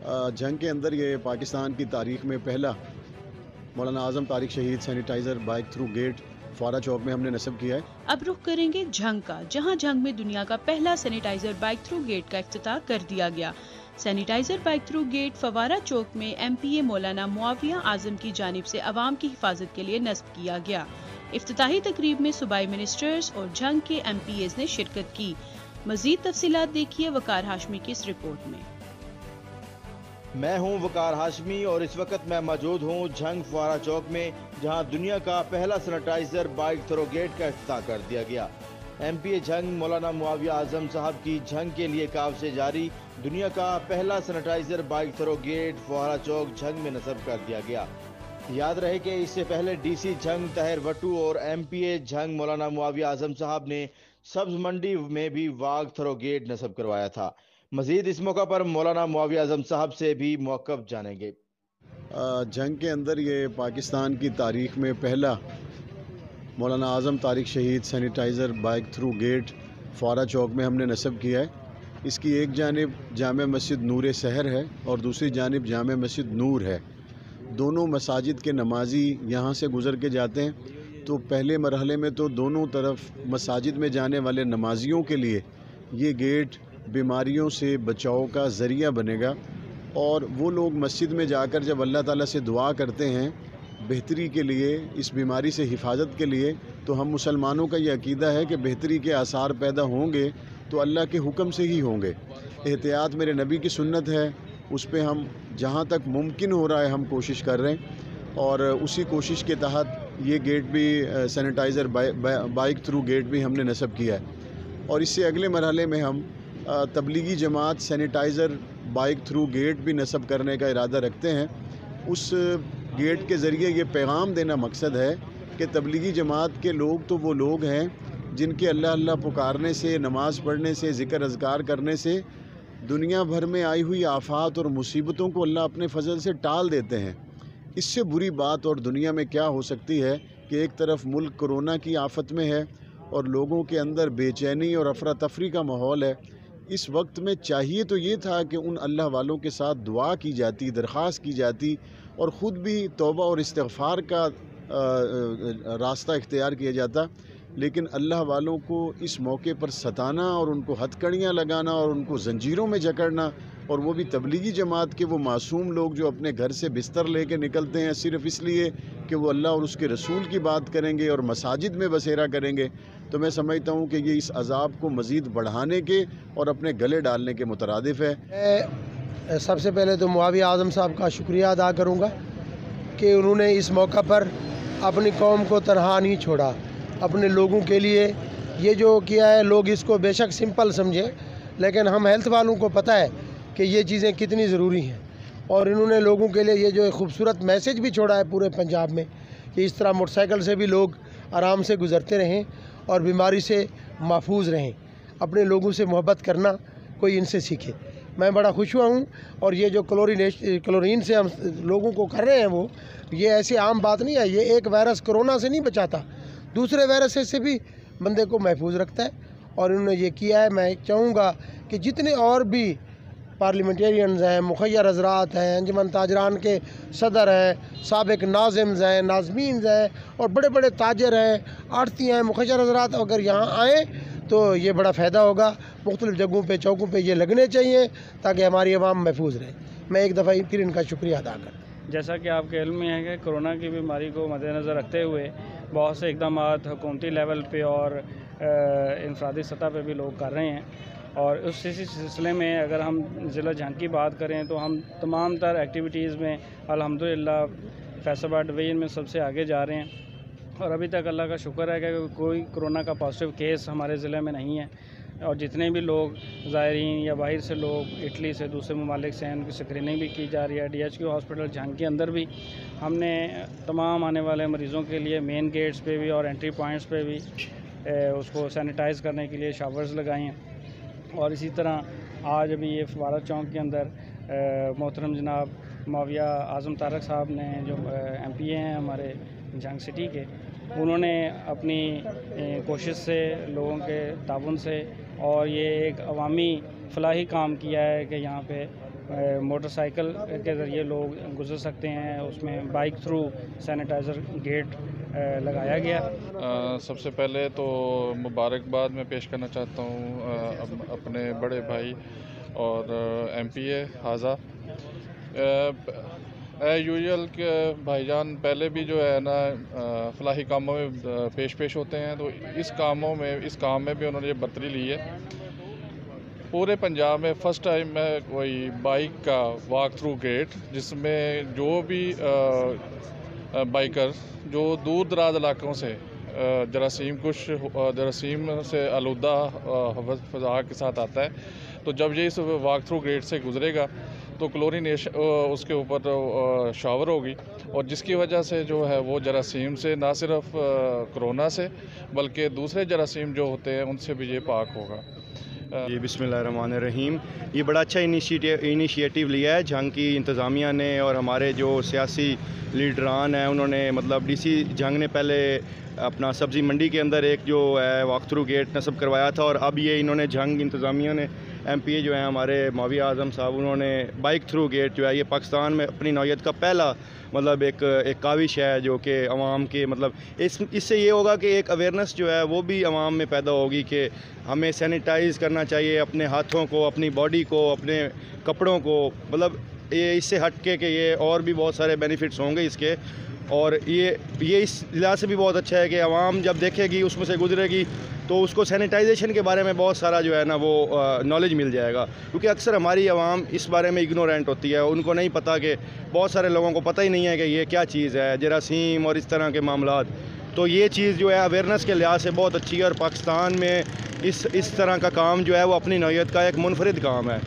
जंग के अंदर ये पाकिस्तान की तारीख में पहला मौलाना आज़म तारिक शहीद सैनिटाइज़र बाइक थ्रू गेट फौरा चौक में हमने नस्ब किया है। अब रुख करेंगे झंग का, जहां झंग में दुनिया का पहला सैनिटाइजर बाइक थ्रू गेट का इफ्तिताह कर दिया गया। सैनिटाइजर बाइक थ्रू गेट फवारा चौक में MPA मौलाना मुआविया आजम की जानिब से अवाम की हिफाजत के लिए नस्ब किया गया। इफ्तिताही तकरीब में सूबाई मिनिस्टर्स और झंग के MPAs ने शिरकत की। मजीद तफसीलात देखिए वकार हाशमी की इस रिपोर्ट में। मैं हूं वकार हाशमी और इस वक्त मैं मौजूद हूं झंग फवारा चौक में, जहां दुनिया का पहला सैनिटाइजर बाइक थ्रो गेट का इफ्तिताह कर दिया गया। MPA झंग मौलाना मुआविया आजम साहब की झंग के लिए काव से जारी दुनिया का पहला सैनिटाइजर बाइक थ्रो गेट फवारा चौक झंग में नस्ब कर दिया गया। याद रहे कि इससे पहले DC झंग तहर वटू और MPA झंग मौलाना मुआविया आजम साहब ने सब्ज मंडी में भी वाग थ्रो गेट नस्ब करवाया था। मजीद इस मौका पर मौलाना मुआविया आजम साहब से भी मौक़िफ़ जानेंगे। जंग के अंदर ये पाकिस्तान की तारीख में पहला मौलाना आज़म तारिक शहीद सैनिटाइज़र बाइक थ्रू गेट फौरा चौक में हमने नस्ब किया है। इसकी एक जानिब जामे मस्जिद नूर सहर है और दूसरी जानिब जामे मस्जिद नूर है। दोनों मसाजिद के नमाजी यहाँ से गुज़र के जाते हैं, तो पहले मरहले में तो दोनों तरफ मसाजिद में जाने वाले नमाजियों के लिए ये गेट बीमारियों से बचाव का ज़रिया बनेगा और वो लोग मस्जिद में जाकर जब अल्लाह ताला से दुआ करते हैं बेहतरी के लिए, इस बीमारी से हिफाजत के लिए, तो हम मुसलमानों का ये अकीदा है कि बेहतरी के आसार पैदा होंगे तो अल्लाह के हुक्म से ही होंगे। एहतियात मेरे नबी की सुन्नत है, उस पे हम जहाँ तक मुमकिन हो रहा है हम कोशिश कर रहे हैं और उसी कोशिश के तहत ये गेट भी सैनिटाइज़र बाइक थ्रू गेट भी हमने नस्ब किया है। और इससे अगले मरहले में हम Tablighi Jamaat sanitiser bike through gate भी नस्ब करने का इरादा रखते हैं। उस गेट के ज़रिए ये पैगाम देना मकसद है कि तबलीगी जमात के लोग तो वो लोग हैं जिनके अल्लाह अल्लाह पुकारने से, नमाज़ पढ़ने से, ज़िक्र अज़कार करने से दुनिया भर में आई हुई आफात और मुसीबतों को अल्लाह अपने फजल से टाल देते हैं। इससे बुरी बात और दुनिया में क्या हो सकती है कि एक तरफ मुल्क कोरोना की आफत में है और लोगों के अंदर बेचैनी और अफरा तफरी का माहौल है। इस वक्त में चाहिए तो ये था कि उन अल्लाह वालों के साथ दुआ की जाती, दरख्वास्त की जाती और ख़ुद भी तौबा और इस्तिग़फ़ार का रास्ता इख्तियार किया जाता, लेकिन अल्लाह वालों को इस मौके पर सताना और उनको हथकड़ियाँ लगाना और उनको ज़ंजीरों में जकड़ना, और वो भी तबलीगी जमात के वो मासूम लोग जो अपने घर से बिस्तर लेके निकलते हैं सिर्फ़ इसलिए कि वो अल्लाह और उसके रसूल की बात करेंगे और मसाजिद में बसेरा करेंगे, तो मैं समझता हूँ कि ये इस अज़ाब को मज़ीद बढ़ाने के और अपने गले डालने के मुतरादिफ़ है। सबसे पहले तो मुआविया आज़म साहब का शुक्रिया अदा करूँगा कि उन्होंने इस मौका पर अपनी कौम को तनहा नहीं छोड़ा, अपने लोगों के लिए ये जो किया है। लोग इसको बेशक सिंपल समझे, लेकिन हम हेल्थ वालों को पता है कि ये चीज़ें कितनी ज़रूरी हैं। और इन्होंने लोगों के लिए ये जो एक खूबसूरत मैसेज भी छोड़ा है पूरे पंजाब में कि इस तरह मोटरसाइकिल से भी लोग आराम से गुज़रते रहें और बीमारी से महफूज रहें। अपने लोगों से मोहब्बत करना कोई इनसे सीखे। मैं बड़ा खुश हुआ हूँ। और ये जो क्लोरीन से हम लोगों को कर रहे हैं, वो ये ऐसी आम बात नहीं है। ये एक वायरस कोरोना से नहीं बचाता, दूसरे वायरस से भी बंदे को महफूज रखता है और इन्होंने ये किया है। मैं चाहूँगा कि जितने और भी पार्लियामेंटेरियंस हैं, मुखय्यर हज़रात हैं, अंजुमन ताजरान के सदर हैं, साबिक नाज़िम्स हैं, नाज़मीन हैं और बड़े बड़े ताजर हैं, आड़ती हैं, मुखय्यर हज़रात अगर यहाँ आएँ तो ये बड़ा फ़ायदा होगा। मुख्तलिफ़ जगहों पे, चौकों पे ये लगने चाहिए ताकि हमारी आवाम महफूज रहे। मैं एक दफ़ा फिर इनका शुक्रिया अदा करता। जैसा कि आपके इल्म में है कि कोरोना की बीमारी को मद्देनज़र रखते हुए बहुत से इक़दामात हुकूमती लेवल पे और इंफरादी सतह पे भी लोग कर रहे हैं। और उसी सिलसिले में अगर हम ज़िला झंग की बात करें तो हम तमाम तर एक्टिविटीज़ में अल्हम्दुलिल्लाह फैसलाबाद डिवीज़न में सबसे आगे जा रहे हैं। और अभी तक अल्लाह का शुक्र है कि कोई कोरोना का पॉजिटिव केस हमारे ज़िले में नहीं है। और जितने भी लोग ज़ायरीन या बाहर से लोग इटली से, दूसरे ममालिक से, उनकी स्क्रीनिंग भी की जा रही है। DHQ हॉस्पिटल झंग के अंदर भी हमने तमाम आने वाले मरीज़ों के लिए मेन गेट्स पे भी और एंट्री पॉइंट्स पे भी उसको सैनिटाइज़ करने के लिए शावर्स लगाए हैं। और इसी तरह आज अभी ये फवारा चौक के अंदर मोहतरम जनाब मुआविया आज़म तारिक साहब ने जो MPA हैं हमारे झंग सिटी के, उन्होंने अपनी कोशिश से, लोगों के ताउन से और ये एक अवामी फलाही काम किया है कि यहाँ पे موٹر سائیکل کے ذریعے لوگ گزر سکتے ہیں. اس میں بائک تھرو سینیٹائزر گیٹ لگایا گیا. سب سے پہلے تو مبارکباد میں پیش کرنا چاہتا ہوں اپنے بڑے بھائی اور MPA حاضہ. یوزول کہ بھائی جان پہلے بھی جو ہے نا فلاحی کاموں میں پیش ہوتے ہیں، تو اس کام میں بھی انہوں نے یہ برتری لی ہے. پورے پنجاب میں فرسٹ ٹائم ہے کوئی بائک کا واک تھرو گیٹ، جس میں جو بھی بائکر جو دور دراز علاقوں سے جراثیم سے آلودہ فضا کے ساتھ آتا ہے، تو جب یہ اس واک تھرو گیٹ سے گزرے گا تو کلورینیشن اس کے اوپر شاور ہوگی، اور جس کی وجہ سے جو ہے وہ جراثیم سے نہ صرف کرونا سے بلکہ دوسرے جراثیم جو ہوتے ہیں ان سے بھی یہ پاک ہوگا. جی بسم اللہ الرحمن الرحیم. یہ بڑا اچھا انیشیٹو لیا ہے جھنگ کی انتظامیہ نے، اور ہمارے جو سیاسی لیڈران ہیں انہوں نے. مطلب DC جھنگ نے پہلے اپنا سبزی منڈی کے اندر ایک جو ہے واک تھرو گیٹ نصب کروایا تھا، اور اب یہ انہوں نے جھنگ انتظامیہ نے MPA جو ہیں ہمارے معاویہ اعظم صاحب، انہوں نے بائک تھرو گیٹ جو ہے یہ پاکستان میں اپنی نوعیت کا پہلا مطلب ایک کاوش ہے جو کہ عوام کے مطلب اس سے یہ ہوگا کہ ایک اویئرنیس جو ہے وہ بھی عوام میں پیدا ہوگی کہ ہمیں سینیٹائز کرنا چاہیے اپنے ہاتھوں کو، اپنی باڈی کو، اپنے کپڑوں کو. مطلب یہ اس سے ہٹ کے کہ یہ اور بھی بہت سارے بینیفٹس ہوں گے اس کے. اور یہ اس لحاظ سے بھی بہت اچھا ہے کہ عوام جب دیکھے گی، اس میں سے گزرے گی، تو اس کو سینیٹائزیشن کے بارے میں بہت سارا جو ہے نا وہ نالج مل جائے گا. کیونکہ اکثر ہماری عوام اس بارے میں اگنورینٹ ہوتی ہے، ان کو نہیں پتہ کہ بہت سارے لوگوں کو پتہ ہی نہیں ہے کہ یہ کیا چیز ہے، جراثیم اور اس طرح کے معاملات. تو یہ چیز جو ہے اویئرنیس کے لحاظ سے بہت اچھی ہے، اور پاکستان میں اس طرح کا کام جو ہے وہ اپنی نوعیت کا ایک منفرد کام ہے.